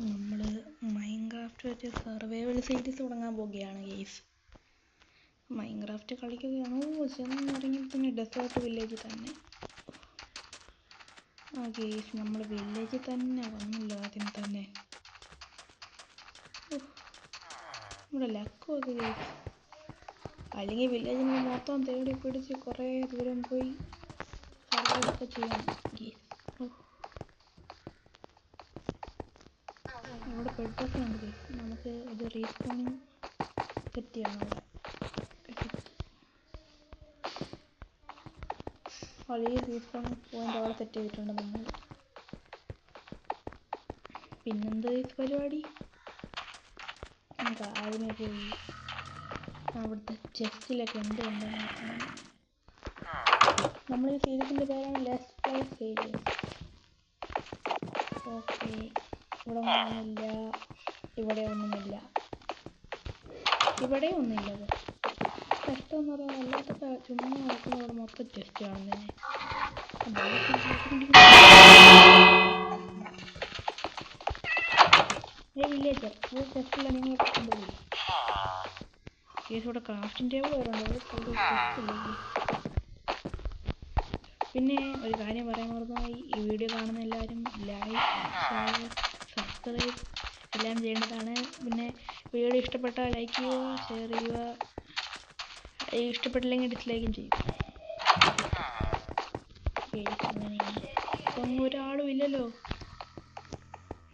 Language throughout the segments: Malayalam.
നമ്മൾ മൈൻക്രാഫ്റ്റ് വെച്ച് സർവൈവൽ സീരീസ് തുടങ്ങാൻ പോവുകയാണ് ഗെയ്സ്. മൈൻക്രാഫ്റ്റ് കളിക്കുകയാണ്. ചെന്നിറങ്ങിയപ്പോൾ തന്നെ ഡെസേർട്ട് വില്ലേജ് തന്നെ. ഗെയ്സ് നമ്മൾ വില്ലേജിൽ തന്നെ വന്നല്ലോ ആദ്യം തന്നെ. നമ്മുടെ ലക്കൊക്കെ ഗെയ്സ്. അല്ലെങ്കിൽ വില്ലേജിൽ നിന്ന് മൊത്തം തേടി പിടിച്ച് കുറേ ദൂരം പോയി സർവൈവൊക്കെ ചെയ്യണം ഗെയ്സ്. ഇവിടെ ബെഡൊക്കെ ഉണ്ട്. നമുക്ക് ഇത് റീസ്പോണിങ് സെറ്റ് ചെയ്യണം. വലിയ റീസ്പോണിങ് പോയിന്റ് അവിടെ സെറ്റ് ചെയ്തിട്ടുണ്ട് നമ്മൾ. പിന്നെന്ത് പരിപാടി? നമുക്ക് ആദ്യമേ പോയി അവിടുത്തെ ചെസ്റ്റിലൊക്കെ എന്തുണ്ട് നോക്കണം. നമ്മൾ ഈ സീരീസിൻ്റെ പേരാണ് ലെറ്റ്സ് പ്ലേ സീരീസ്. ഓക്കെ, ഇവിടെ ഒന്നുമില്ല, ഇവിടെ ഒന്നുമില്ല, ഇവിടെ ഒന്നുമില്ല. കഷ്ടമെന്ന് പറയാൻ അല്ലാത്തൊക്കെ ചുമ്മാ നടക്കുന്ന ഇവിടെ മൊത്തം ചെസ്റ്റ് കാണുന്നതിന്. വില്ലേജർ ഇത് ചെസ്റ്റില്ല, നിങ്ങൾ കൊണ്ടുപോയി. കേസ് ഇവിടെ ക്രാഫ്റ്റിംഗ് ടേബിൾ വരുന്നുണ്ട്. പിന്നെ ഒരു കാര്യം പറയാൻ മറന്നുപോയി, ഈ വീഡിയോ കാണുന്ന എല്ലാവരും ലൈക്ക്, ഷെയർ, സബ്സ്ക്രൈബ് എല്ലാം ചെയ്യേണ്ടതാണ്. പിന്നെ വീഡിയോ ഇഷ്ടപ്പെട്ടാൽ ലൈക്ക് ചെയ്യുക, ഷെയർ ചെയ്യുക, ഇഷ്ടപ്പെട്ടില്ലെങ്കിൽ ഡിസ്ലൈക്കും ചെയ്യും. അങ്ങനെയാണ്. ഇപ്പം ഒരാളും ഇല്ലല്ലോ,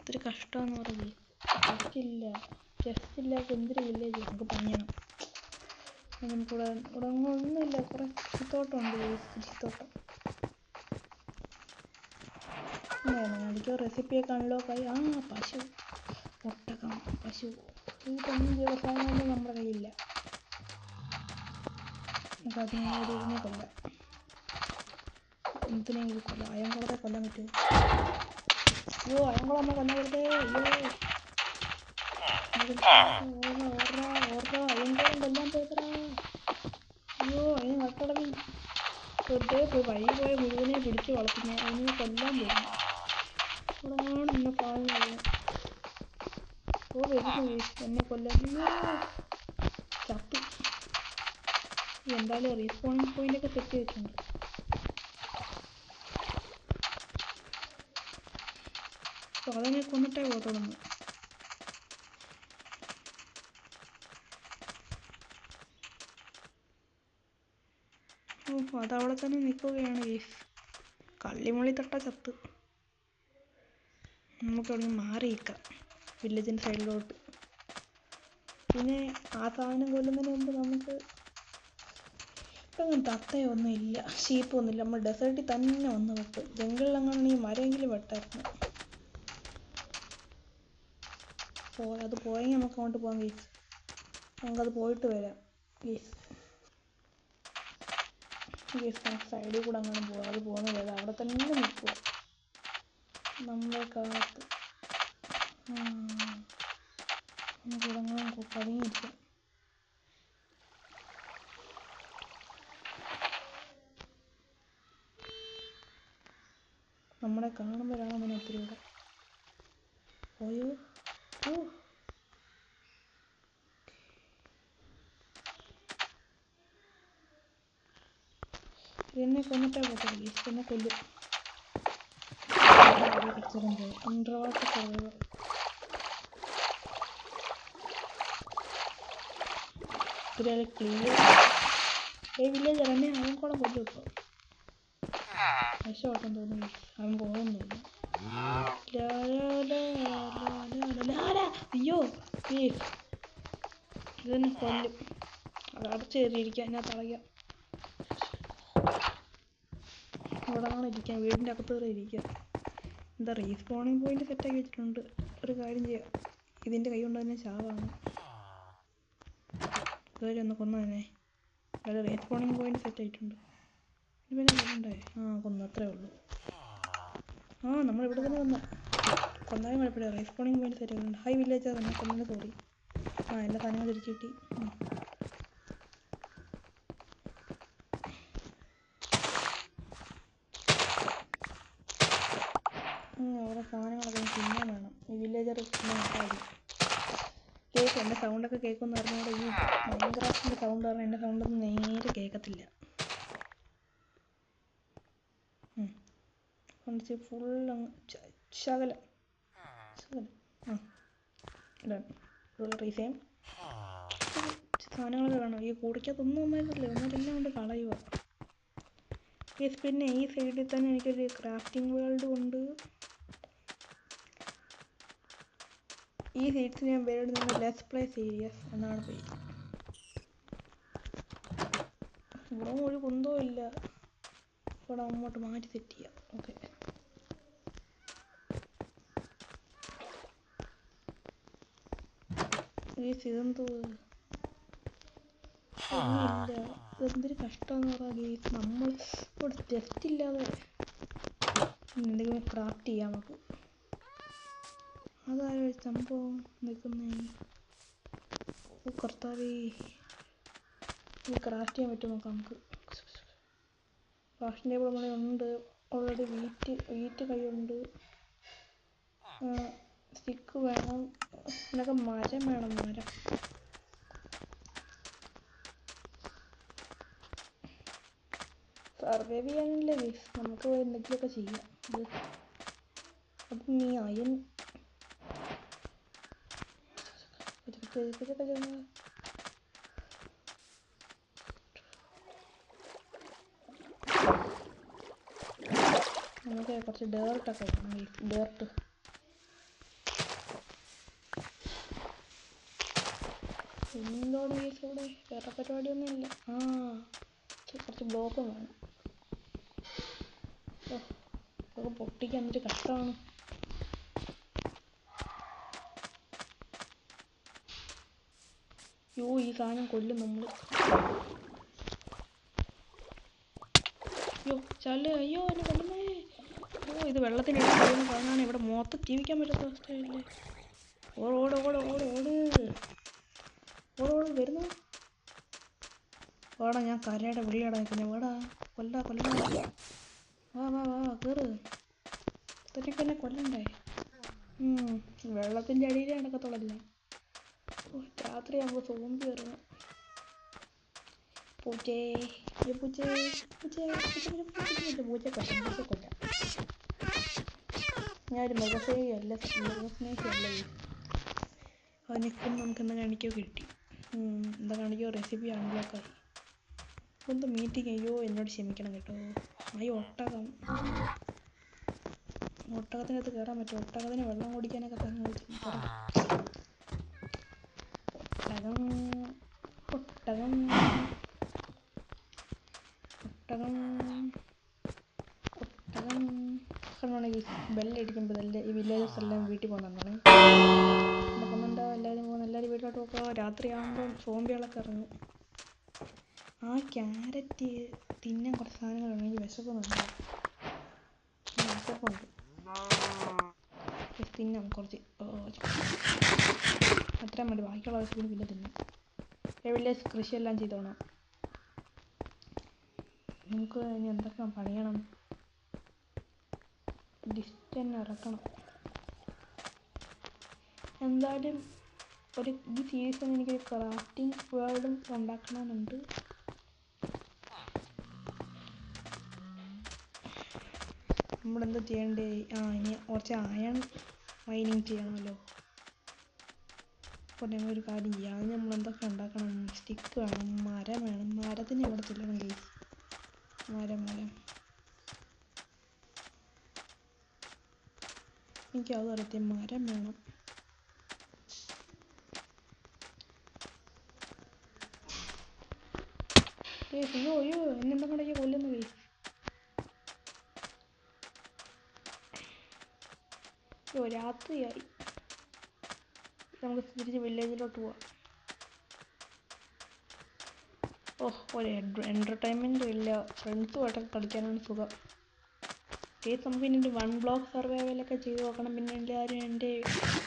ഇതൊരു കഷ്ടമെന്ന് പറഞ്ഞ്. ചെസ്റ്റ് ഇല്ലാത്ത എന്തൊരു വില്ലേജ് നമുക്ക് പണിയണം. നമുക്കിവിടെ ഒന്നുമില്ല. കുറേ കൃഷിത്തോട്ടമുണ്ട്, കൃഷിത്തോട്ടം. എനിക്ക് റെസിപ്പിയൊക്കെ അൺലോക്കായി. പശു, ഒട്ടകം, പശു, ഇതൊന്നും വ്യവസായമൊന്നും നമ്മുടെ കയ്യിലില്ല. നമുക്ക് അതിനെ കൊല്ലാം. എന്തിനെങ്കിലും കൊല്ലാം. അയങ്കുളത്തെ കൊല്ലാൻ പറ്റുമോ? അയ്യോ, അയങ്കുളം നമ്മൾ കൊല്ലരുതേ. അയങ്കുളം കൊല്ലാൻ പോയതാ. അയ്യോ, അതിന് നട്ടടവി വെറുതെ പോയി വഴി പോയ മുഴുവനെ പിടിച്ച് വളർത്തുന്നേ. അതിനെ കൊല്ലാൻ പോകുന്നു. ഇവിടെയാണ് എന്നെ കാണുന്നത്. വരുന്നു എന്നെ കൊല്ലാൻ. ചത്തു. എന്തായാലും റീസ്പോണിങ് പോയിന്റൊക്കെ സെറ്റ് ചെയ്തിട്ടുണ്ട്. അപ്പോൾ അതിനെ കൊന്നിട്ടേ പോകത്തുള്ളൂ. അതവിടെ തന്നെ നിൽക്കുകയാണ് ഗെയ്സ്. കള്ളിമുള്ളി തൊട്ട ചത്ത്. നമുക്ക് അവിടെ നിന്ന് മാറി നിൽക്കാം വില്ലേജിൻ്റെ സൈഡിലോട്ട്. പിന്നെ ആ സാധനം കൊല്ലുന്നതിന് മുമ്പ് നമുക്ക് ഇപ്പം തത്തയൊന്നും ഇല്ല, ഷീപ്പൊന്നുമില്ല. നമ്മൾ ഡെസേർട്ടിൽ തന്നെ വന്ന് വെട്ടും. ജംഗിളിലെങ്ങാണെങ്കിൽ മരമെങ്കിലും വെട്ടായിരുന്നു. അത് പോയെങ്കിൽ നമുക്ക് അങ്ങോട്ട് പോകാം ഗെയ്സ്. നമുക്കത് പോയിട്ട് വരാം ഗെയ്സ്. നമുക്ക് സൈഡിൽ കൂടെ അങ്ങനെ പോകാം. അത് പോകുന്നില്ല, അവിടെ തന്നെ നിൽക്കുക നമ്മളെ കാത്ത്. നമുക്കിവിടെ അങ്ങനെ പതുങ്ങിയിരിക്കാം. നമ്മളെ കാണുമ്പോഴാണ് അവനെ ഒത്തിരി ഇവിടെ. പോയോ? എന്നെ കൊന്നിട്ടേ പോകത്തുള്ളൂ. എന്നെ കൊല്ലും. Underwater survivor. ഒരാൾ ക്ലിയർ. വില്ലേജർ എന്നെ അവൻ കൂടെ കൊല്ലും. ഇപ്പോൾ രക്ഷപ്പെട്ടെന്ന് തോന്നുന്നു. അവൻ പോകുന്നില്ല. അയ്യോ, ഇതെന്നെ കൊല്ലും. അത് അടച്ചു കയറിയിരിക്കുക. അതിനകത്ത് അടയ്ക്കാം. ഇവിടെ നിന്നാണ് ഇരിക്കുക, വീടിൻ്റെ അകത്ത് കയറി ഇരിക്കുക. എന്താ റീസ്പോണിങ് പോയിന്റ് സെറ്റാക്കി വെച്ചിട്ടുണ്ട്. ഒരു കാര്യം ചെയ്യാം, ഇതിൻ്റെ കൈ കൊണ്ട് തന്നെ ചാവാണ്. ഇതുവരെ ഒന്ന് കൊന്നു തന്നെ. അതായത് റീസ്പോണിങ് പോയിന്റ് സെറ്റ് ആയിട്ടുണ്ട്. പിന്നെ കൊല്ലണ്ടേ? കൊന്നു, അത്രേ ഉള്ളൂ. നമ്മളിവിടെ തന്നെ കൊന്നാലും കുഴപ്പമില്ല. റീസ്പോണിങ് പോയിന്റ് സെറ്റ് ആയിട്ടുണ്ട്. ഹൈ വില്ലേജാ തന്നെ കൊന്നതിന് സോറി. എല്ലാ സാധനങ്ങളും തിരിച്ചു കിട്ടി. അവിടെ സാധനങ്ങളൊക്കെ പിന്നെ വേണം. ഈ വില്ലേജ് വില്ലേജർ കേക്ക് എൻ്റെ സൗണ്ടൊക്കെ കേൾക്കുമെന്ന് പറഞ്ഞാൽ ഈ മൈൻക്രാഫ്റ്റിൻ്റെ സൗണ്ട് പറഞ്ഞാൽ എൻ്റെ സൗണ്ടൊന്നും നേരെ കേൾക്കത്തില്ല. ഫുൾ ശകലം റീസെയിം സാധനങ്ങളൊക്കെ കാണാം. ഈ കൂടിക്കകത്തൊന്നും ഒന്നായിരുന്നില്ല, ഒന്നരെല്ലാം കൊണ്ട് കളയുക. പിന്നെ ഈ സൈഡിൽ തന്നെ എനിക്കൊരു ക്രാഫ്റ്റിംഗ് വേൾഡും ഉണ്ട്. ഈ സീറ്റ്സ് ഞാൻ പേരിടുന്നത് ലെറ്റ്സ് പ്ലേ സീരിയസ് എന്നാണ് പേര്. ഇവിടെ ഒരു കുന്തവും ഇല്ല. ഇവിടെ അങ്ങോട്ട് മാറ്റി സെറ്റ് ചെയ്യാം. ഓക്കെ, ഇതെന്തോ ഇല്ല, ഇതെന്തൊരു കഷ്ടമെന്ന് പറഞ്ഞാൽ ഗെയ്സ്. നമ്മൾ ഇവിടെ ടെസ്റ്റ് ഇല്ലാതെ എന്തെങ്കിലും ക്രാഫ്റ്റ് ചെയ്യാം നമുക്ക്. അതായ സംഭവം നിൽക്കുന്നേ കർത്താവേ. ഇത് ക്രാഫ്റ്റ് ചെയ്യാൻ പറ്റുമോ നോക്കാം നമുക്ക്. ക്രാഫ്റ്റിംഗ് ടേബിൾ നമ്മളെ ഉണ്ട് ഓൾറെഡി. വീറ്റ് കൈയുണ്ട്. സ്റ്റിക്ക് വേണം, ഇതിനൊക്കെ മരം വേണം. മരം സർവൈവ് ചെയ്യാനല്ലേ ഗൈസ്, നമുക്ക് എന്തെങ്കിലുമൊക്കെ ചെയ്യാം. അപ്പം ഈ അയൺ നമുക്ക് കുറച്ച് ഡേർട്ടൊക്കെ വേണം ഗൈസ്. ഡേർട്ട് എന്താണ് ഗൈസ് ഇവിടെ? വേറെ പരിപാടിയൊന്നും ഇല്ല. കുറച്ച് ബ്ലോക്കും വേണം. ഇതൊക്കെ പൊട്ടിക്കാൻ എന്തൊരു കഷ്ടമാണ്. ഈ സാധനം കൊല്ലും നമ്മൾ. അയ്യോ എന്നെ കൊല്ലുന്നേ. ഇത് വെള്ളത്തിൻ്റെ ഇടയിൽ സാധനമാണ്. ഇവിടെ മൊത്തം ജീവിക്കാൻ പറ്റാത്ത അവസ്ഥയല്ലേ. ഓട് വരുന്നു. ഓടാ, ഞാൻ കരയുടെ വിളിയാടാ നിൽക്കുന്നത്. വേടാ, കൊല്ലാ. വാ കയറ്. ഇതൊക്കെ എന്നെ കൊല്ലണ്ടേ. വെള്ളത്തിൻ്റെ അടിയിലേ നടക്കത്തുള്ളല്ല. രാത്രിയാകുമ്പോൾ സോംബി ഇറങ്ങും. പൂച്ചേ കൊല്ല. ഞാനൊരു മൃഗസ്നേഹിയല്ല. അവനെക്കൊണ്ട് നമുക്ക് എന്താ കാണിക്കോ കിട്ടി. എന്താ കാണിക്കോ റെസിപ്പി അൺലോക്കായി. ഒന്ന് മീറ്റിംഗ്. അയ്യോ എന്നോട് ക്ഷമിക്കണം കേട്ടോ. ഒട്ടകത്തിനകത്ത് കയറാൻ പറ്റും. ഒട്ടകത്തിന് വെള്ളം കുടിക്കാനൊക്കെ ഒട്ടകം ബെല്ലടിക്കുമ്പോൾ ഈ വില്ലേജസ് എല്ലാം വീട്ടിൽ പോകുന്നുണ്ടാണ്. നോക്കുന്നുണ്ടോ? എല്ലാവരും വീട്ടിലോട്ട് പോക്കുക. രാത്രിയാകുമ്പോൾ സോംബികളൊക്കെ ഇറങ്ങും. ക്യാരറ്റ് തിന്നാൻ കുറച്ച് സാധനങ്ങളുണ്ട്. എനിക്ക് വിശപ്പുണ്ട്. തിന്നാം കുറച്ച്. അത്രയും മതി. ബാക്കിയുള്ള ആവശ്യത്തിന് പിന്നെ തിന്നാം. വില്ലേജ് കൃഷിയെല്ലാം ചെയ്തോണം. നമുക്ക് ഇനി എന്തൊക്കെ പണിയണം? ഡിസ്റ്റൻസ് ഇറക്കണം. എന്തായാലും ഈ സീരീസിൽ എനിക്കൊരു ക്രാഫ്റ്റിംഗ് വേൾഡും ഉണ്ടാക്കണമെന്നുണ്ട്. നമ്മളെന്താ ചെയ്യണ്ടേ? ഇനി കുറച്ച് അയൺ മൈനിങ് ചെയ്യണമല്ലോ. അപ്പോൾ ഞങ്ങളൊരു കാര്യം ചെയ്യാം. അതിന് നമ്മളെന്തൊക്കെ ഉണ്ടാക്കണം? സ്റ്റിക്ക് വേണം, മരം വേണം. മരത്തിന് ഇവിടെ ചെല്ലണം ഗൈസ്. മരം എനിക്കത് അറിയത്തില്ല. മരം വേണം. അയ്യോ എന്നെന്താ കടയ്ക്ക് കൊല്ലുന്നു ഗൈസ്. രാത്രിയായി. നമുക്ക് തിരിച്ച് വില്ലേജിലോട്ട് പോവാം. ഒരു എൻ്റർടൈൻമെൻറ്റും ഇല്ല. ഫ്രണ്ട്സുമായിട്ടൊക്കെ കളിക്കാനാണ് സുഖം. നമുക്ക് ഇനി 1 ബ്ലോക്ക് സർവൈവലൊക്കെ ചെയ്ത് നോക്കണം. പിന്നെ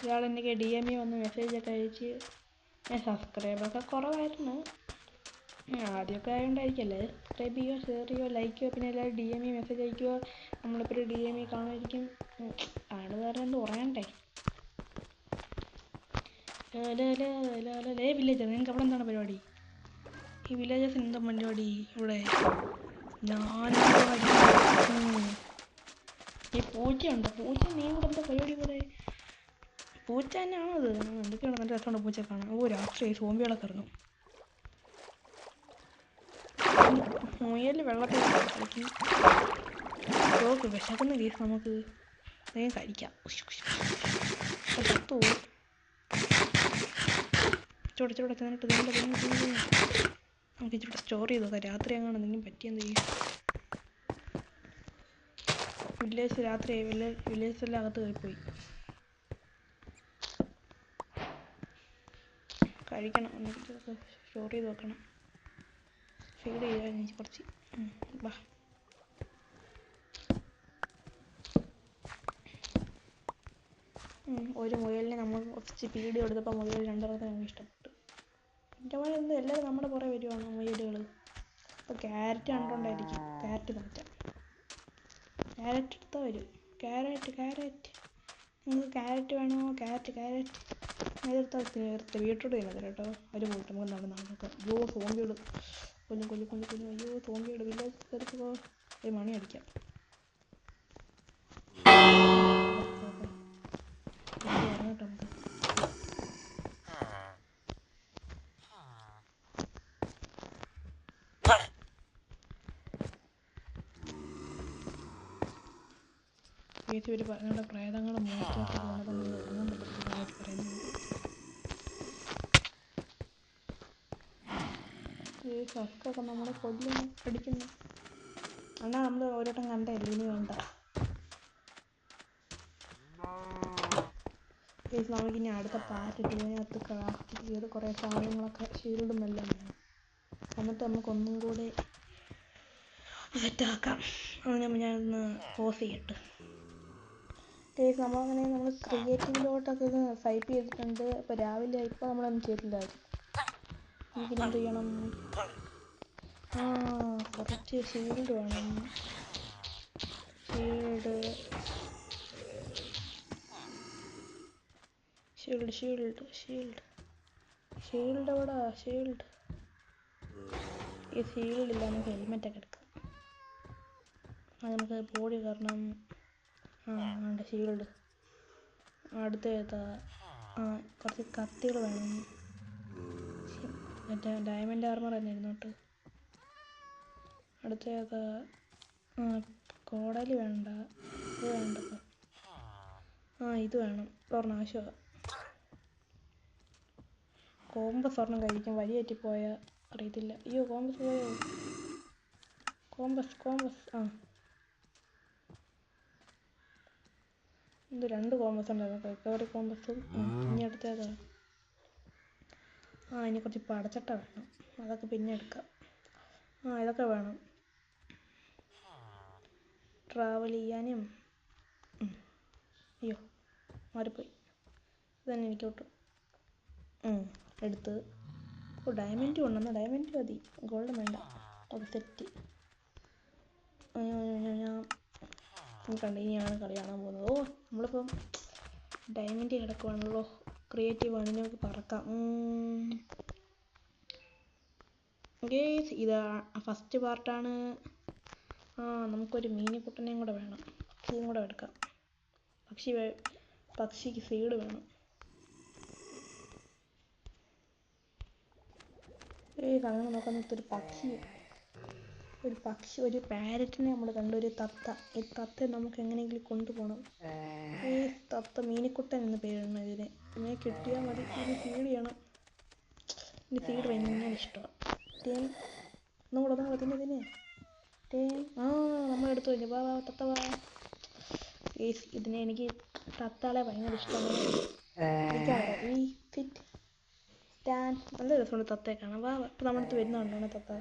ഒരാൾ എനിക്ക് DM വന്ന് മെസ്സേജൊക്കെ അയച്ച്. സബ്സ്ക്രൈബൊക്കെ കുറവായിരുന്നു. ആദ്യമൊക്കെ ആയതുകൊണ്ടായിരിക്കല്ലേ. സബ്സ്ക്രൈബ് ചെയ്യുക, ഷെയർ ചെയ്യുക, ലൈക്ക് ചെയ്യുക. പിന്നെ എല്ലാവരും DM മെസ്സേജ് അയക്കുക. നമ്മളിപ്പോൾ ഒരു DM കാണുമായിരിക്കും. ആണ് വേറെ എന്ത് പറയണ്ടേ. വില്ലേജർ നിങ്ങൾക്ക് അവിടെ എന്താണ് പരിപാടി? ഈ വില്ലേജേഴ്സിന് എന്താ പരിപാടി ഇവിടെ? ഈ പൂച്ചയുണ്ടോ? പൂച്ച നീ ഇവിടെ എന്താ പരിപാടി ഇവിടെ? പൂച്ച തന്നെയാണോ അത്? എന്തൊക്കെയാണ് നല്ല രസമുണ്ട് പൂച്ച കാണാൻ. രാത്രി സോംബികളൊക്കെ ഇറങ്ങും. മുയൽ വെള്ളത്തിൽ കളിക്കും. വിശക്കുന്ന കേസ് നമുക്ക് വേഗം കഴിക്കാം. ചത്തു ചൂടെ ചെന്നിട്ട് നമുക്ക് ഇച്ചിരി സ്റ്റോർ ചെയ്ത് നോക്കാം. രാത്രി അങ്ങനെ എന്തെങ്കിലും പറ്റിയെന്ന് ചെയ്യും. വില്ലേജ് രാത്രി വില്ലേജ് എല്ലാം അകത്ത് കയറിപ്പോയി. കഴിക്കണം, എന്നിട്ട് സ്റ്റോർ ചെയ്ത് വെക്കണം. ഫീഡ് ചെയ്യാൻ കുറച്ച് ബാ. ഒരു മുയലിനെ നമ്മൾ കുറച്ച് ഫീഡ് കൊടുത്തപ്പോൾ മുയൽ രണ്ടെണ്ണത്തിന് നമുക്ക് ഇഷ്ടപ്പെട്ടു. എൻ്റെ പോലെ എന്ത് എല്ലാവരും നമ്മുടെ പുറകെ വരുവാണ് മുയലുകൾ. അപ്പോൾ ക്യാരറ്റ് കണ്ടോണ്ടായിരിക്കും. ക്യാരറ്റ് മാറ്റാം. ക്യാരറ്റ് എടുത്താൽ വരും. ക്യാരറ്റ് നിങ്ങൾക്ക് ക്യാരറ്റ് വേണോ? ക്യാരറ്റ് നേരത്തെ ബീട്രൂട്ട് ചെയ്യുന്നത് കേട്ടോ. അവർ പോയിട്ട് നമുക്ക് നടക്കാം. അയ്യോ സോംബിയോട് കൊല്ലും. അയ്യോ സോംബിയോട് വില്ലേജ് കയറിപ്പോ. ഒരു മണി അടിക്കാം. ഇറങ്ങട്ടെ നമുക്ക്. ഞങ്ങളുടെ പ്രേതങ്ങൾ മോസ്റ്റൊക്കെ തന്നെ ഇറങ്ങാൻ പറ്റുന്നതായിട്ട് പറയുന്നത്. ഈ സസ്കൊക്കെ നമ്മളെ കൊല്ലുന്നു, അടിക്കുന്നു. അണ്ണാ നമ്മൾ ഓരോട്ടം കണ്ടല്ലേ, ഇനി വേണ്ട. നമുക്കിനി അടുത്ത പാർട്ടിട്ട് ഇതിനകത്ത് ക്രാഫ്റ്റ് ചെയ്ത് കുറേ സാധനങ്ങളൊക്കെ ഷീൽഡും എല്ലാം വേണം. എന്നിട്ട് നമുക്ക് ഒന്നും കൂടെ സെറ്റാക്കാം. അതിന് ഞാനൊന്ന് പോസ് ചെയ്യട്ടെ. നമ്മൾ ക്രിയേറ്റീവിലോട്ടൊക്കെ ഇത് ടൈപ്പ് ചെയ്തിട്ടുണ്ട്. ഇപ്പോൾ രാവിലെ ഇപ്പോൾ നമ്മളൊന്നും ചെയ്തില്ലായിരുന്നു. നമുക്കിനി എന്ത് ചെയ്യണം? കുറച്ച് ഷീൽഡ് വേണം. ഷീൽഡ് എവിടാ? ഈ ഷീൽഡില്ല, നമുക്ക് ഹെൽമെറ്റൊക്കെ എടുക്കാം. അത് നമുക്ക് ബോഡി കാരണം വേണ്ട ഷീൽഡ്. അടുത്ത ഏതാ? കുറച്ച് കത്തികൾ വേണം. മറ്റേ ഡയമണ്ട് ആർമർ തന്നെ ഇരുന്നോട്ട്. അടുത്ത ഏതാ? കോടലി വേണ്ട. ഇത് വേണ്ടപ്പോൾ ഇത് വേണം. ഒരെണ്ണം ആവശ്യമാണ്. കോമ്പസ് ഒരെണ്ണം കഴിക്കും. വഴി തെറ്റിപ്പോയാൽ അറിയത്തില്ല. അയ്യോ കോമ്പസ് പോയോ? കോമ്പസ് ഇത് 2 കോമ്പസ് ഉണ്ടായിരുന്നു. റിക്കവറി കോമ്പസും. ഇനി അടുത്തേതാ? ഇനി കുറച്ച് പടച്ചട്ട വേണം. അതൊക്കെ പിന്നെ എടുക്കാം. ഇതൊക്കെ വേണം ട്രാവൽ ചെയ്യാനും. അയ്യോ മാറിപ്പോയി. ഇതന്നെ എനിക്ക് കിട്ടും. എടുത്ത്. ഡയമണ്ട് കൊണ്ടുവന്ന ഡയമണ്ട് മതി, ഗോൾഡ് വേണ്ട. അത് സെറ്റ്. കണ്ട് ഇനിയാണ് കളി കാണാൻ പോകുന്നത്. നമ്മളിപ്പം ഡയമണ്ട് കിടക്കുവാണല്ലോ. ക്രിയേറ്റീവ് ആണ്, നമുക്ക് പറക്കാം. ഇത് ഫസ്റ്റ് പാർട്ടാണ്. നമുക്കൊരു മീനിക്കുട്ടനെയും കൂടെ വേണം. പക്ഷിയും കൂടെ എടുക്കാം. പക്ഷിക്ക് ഫീഡ് വേണം. അങ്ങനെ നോക്കാൻ ഒരു പാരറ്റിനെ നമ്മൾ കണ്ടു. ഒരു തത്ത. ഈ തത്തയെ നമുക്ക് എങ്ങനെയെങ്കിലും കൊണ്ടുപോകണം. ഈ തത്ത മീനിക്കുട്ടൻ എന്ന് പേരാണ് ഇതിന്. ഇങ്ങനെ കിട്ടിയാൽ മതി. ഇതിന് ഫീഡ് ചെയ്യണം. ഇതിന് ഫീഡ് ഭയങ്കര ഇഷ്ടമാണ്. ഒന്നും കൂടെ നമ്മളെടുത്തു കഴിഞ്ഞു. വാ തത്ത വാ. ഇതിനെ എനിക്ക് തത്താളെ ഭയങ്കര ഇഷ്ടമാണ്. നല്ല രസമുണ്ട് തത്തയെ കാണാൻ. വാ ഇപ്പം നമ്മുടെ അടുത്ത് വരുന്നുണ്ടോ തത്ത?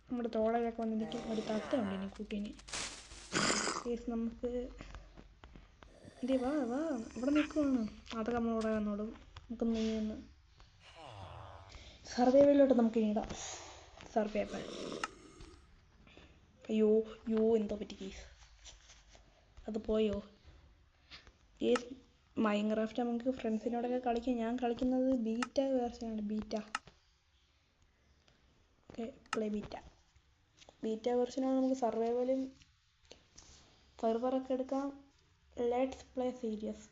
നമ്മുടെ തോളയിലൊക്കെ വന്നിരിക്കും. ഒരു തത്ത ഉണ്ട് ഇനി കൂട്ടിന്. നമുക്ക് വാ ഇവിടെ നിൽക്കുവാണ്. അതൊക്കെ നമ്മളിവിടെ വന്നോളും. നമുക്ക് നീന്ന് സർവൈവലിലോട്ട് നമുക്ക് ഇടാം. സർവൈവൽ. അയ്യോ എന്തോ പറ്റി കേസ്. അത് പോയോ? മൈൻക്രാഫ്റ്റ് നമുക്ക് ഫ്രണ്ട്സിനോടൊക്കെ കളിക്കാം. ഞാൻ കളിക്കുന്നത് ബീറ്റ വേർഷനാണ്. ഓക്കെ, പ്ലേ ബീറ്റ വേർഷനാണ്. നമുക്ക് സർവൈവലും സെർവറൊക്കെ എടുക്കാം. ലെറ്റ്സ് പ്ലേ സീരിയസ്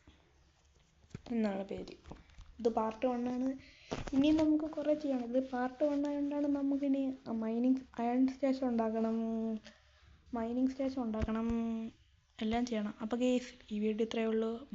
എന്നാണ് പേര്. ഇത് പാർട്ട് 1 ആണ്. ഇനിയും നമുക്ക് കുറേ ചെയ്യണം. ഇത് പാർട്ട് 1 ആയതുകൊണ്ടാണ് നമുക്കിനി മൈനിങ് സ്റ്റേഷൻ ഉണ്ടാക്കണം, എല്ലാം ചെയ്യണം. അപ്പോൾ ഗെയ്സ്, ഈ വീഡിയോ ഇത്രയേ ഉള്ളൂ. ബൈ.